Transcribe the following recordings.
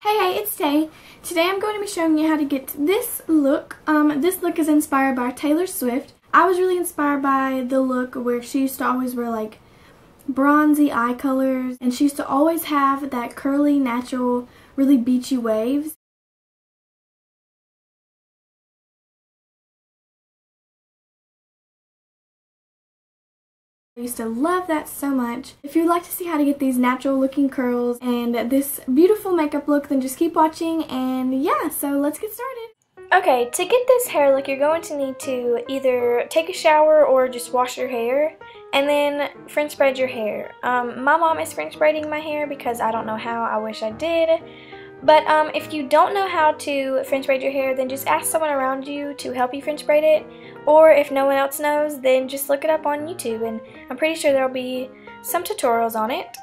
Hey, it's Tay. Today I'm going to be showing you how to get this look. This look is inspired by Taylor Swift. I was really inspired by the look where she used to always wear like bronzy eye colors, and she used to always have that curly, natural, really beachy waves. I used to love that so much. If you'd like to see how to get these natural looking curls and this beautiful makeup look, then just keep watching, and yeah, so let's get started. Okay, to get this hair look, you're going to need to either take a shower or just wash your hair and then French braid your hair. My mom is French braiding my hair because I don't know how. I wish I did. But if you don't know how to French braid your hair, then just ask someone around you to help you French braid it. Or if no one else knows, then just look it up on YouTube, and I'm pretty sure there'll be some tutorials on it.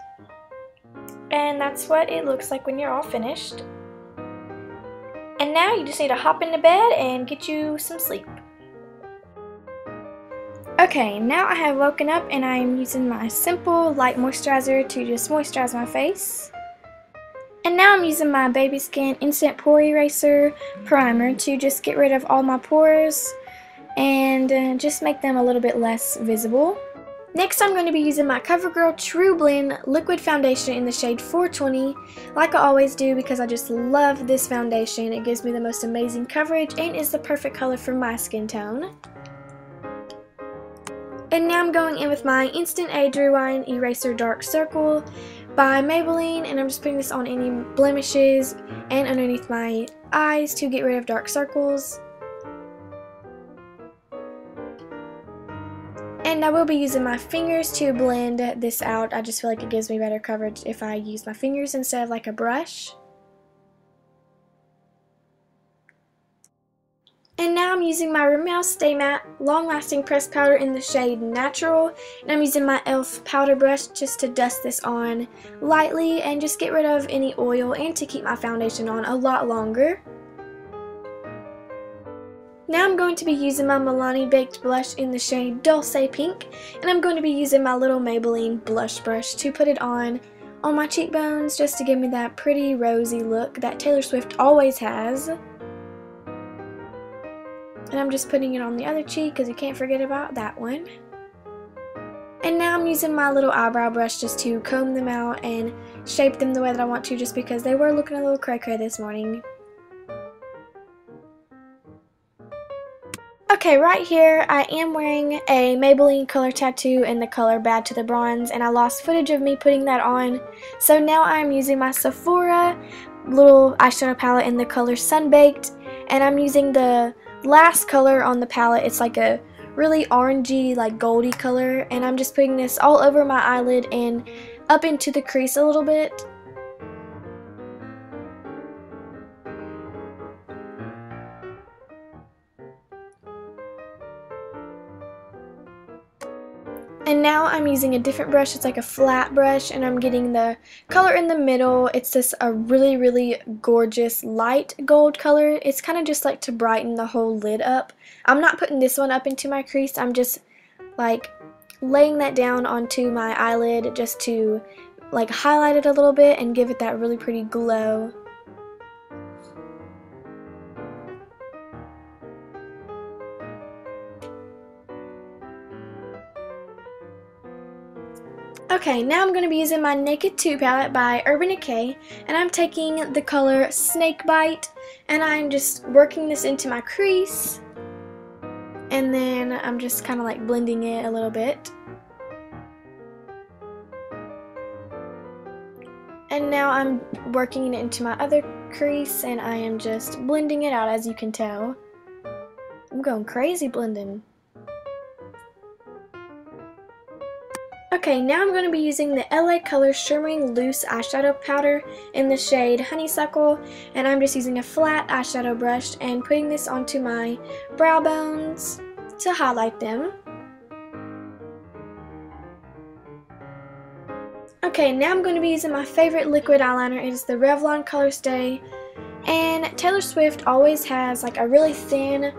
And that's what it looks like when you're all finished. And now you just need to hop into bed and get you some sleep. Okay, now I have woken up and I'm using my Simple Light Moisturizer to just moisturize my face. And now I'm using my Baby Skin Instant Pore Eraser Primer to just get rid of all my pores and just make them a little bit less visible. Next, I'm going to be using my CoverGirl True Blend Liquid Foundation in the shade 420, like I always do, because I just love this foundation. It gives me the most amazing coverage and is the perfect color for my skin tone. And now I'm going in with my Instant Age Rewind Eraser Dark Circle by Maybelline, and I'm just putting this on any blemishes and underneath my eyes to get rid of dark circles. And I will be using my fingers to blend this out. I just feel like it gives me better coverage if I use my fingers instead of like a brush. And now I'm using my Rimmel Stay Matte Long Lasting Pressed Powder in the shade Natural. And I'm using my e.l.f. powder brush just to dust this on lightly and just get rid of any oil and to keep my foundation on a lot longer. Now I'm going to be using my Milani Baked Blush in the shade Dulce Pink, and I'm going to be using my little Maybelline blush brush to put it on my cheekbones just to give me that pretty rosy look that Taylor Swift always has. And I'm just putting it on the other cheek because you can't forget about that one. And now I'm using my little eyebrow brush just to comb them out and shape them the way that I want to, just because they were looking a little cray-cray this morning. Okay, right here I am wearing a Maybelline color tattoo in the color Bad to the Bronze, and I lost footage of me putting that on. So now I'm using my Sephora little eyeshadow palette in the color Sunbaked, and I'm using the last color on the palette. It's like a really orangey, like goldy color, and I'm just putting this all over my eyelid and up into the crease a little bit. And now I'm using a different brush. It's like a flat brush, and I'm getting the color in the middle. It's just a really, really gorgeous light gold color. It's kind of just like to brighten the whole lid up. I'm not putting this one up into my crease. I'm just like laying that down onto my eyelid just to like highlight it a little bit and give it that really pretty glow. Okay, now I'm going to be using my Naked 2 palette by Urban Decay, and I'm taking the color Snakebite, and I'm just working this into my crease, and then I'm just kind of like blending it a little bit. And now I'm working it into my other crease, and I am just blending it out, as you can tell. I'm going crazy blending. Okay, now I'm going to be using the LA Colors Shimmering Loose Eyeshadow Powder in the shade Honeysuckle, and I'm just using a flat eyeshadow brush and putting this onto my brow bones to highlight them. Okay, now I'm going to be using my favorite liquid eyeliner. It is the Revlon Color Stay, and Taylor Swift always has like a really thin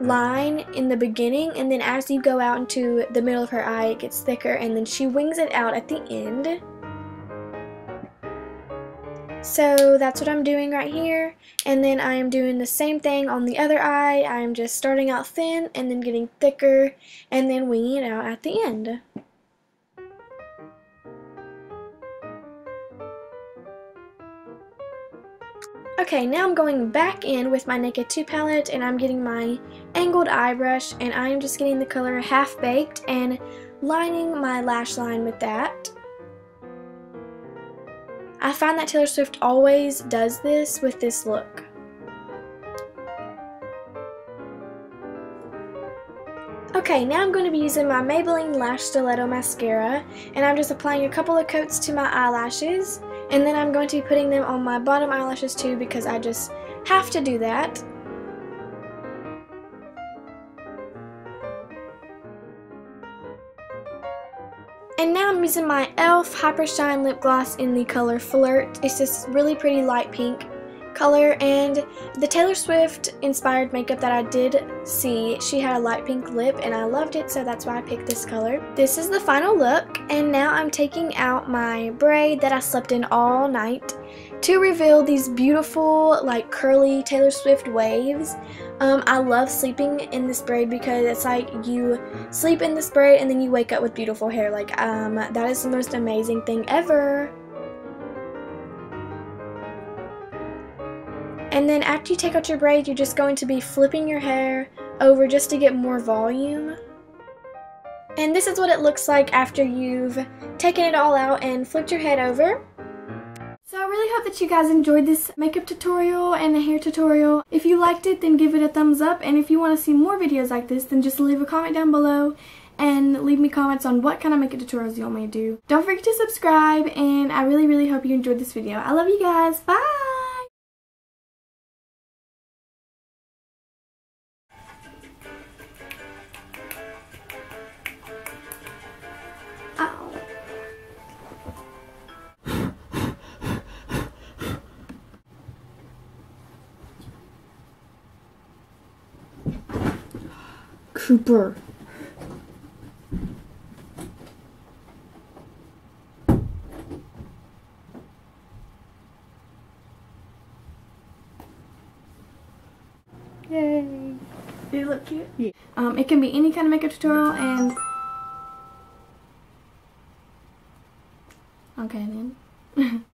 line in the beginning, and then as you go out into the middle of her eye it gets thicker, and then she wings it out at the end. So that's what I'm doing right here, and then I am doing the same thing on the other eye. I'm just starting out thin and then getting thicker and then winging it out at the end. Okay, now I'm going back in with my Naked 2 palette and I'm getting my angled eye brush and I'm just getting the color Half Baked and lining my lash line with that. I find that Taylor Swift always does this with this look. Okay, now I'm going to be using my Maybelline Lash Stiletto Mascara, and I'm just applying a couple of coats to my eyelashes, and then I'm going to be putting them on my bottom eyelashes too because I just have to do that. And now I'm using my e.l.f. Hyper Shine Lip Gloss in the color Flirt. It's this really pretty light pink color, and the Taylor Swift inspired makeup that I did see, she had a light pink lip and I loved it, so that's why I picked this color. This is the final look, and now I'm taking out my braid that I slept in all night to reveal these beautiful like curly Taylor Swift waves. I love sleeping in this braid because it's like you sleep in this braid and then you wake up with beautiful hair. Like that is the most amazing thing ever. And then after you take out your braid, you're just going to be flipping your hair over just to get more volume. And this is what it looks like after you've taken it all out and flipped your head over. So I really hope that you guys enjoyed this makeup tutorial and the hair tutorial. If you liked it, then give it a thumbs up. And if you want to see more videos like this, then just leave a comment down below and leave me comments on what kind of makeup tutorials you want me to do. Don't forget to subscribe, and I really, really hope you enjoyed this video. I love you guys. Bye! Cooper. Yay. Did it look cute? Yeah. It can be any kind of makeup tutorial, and okay then.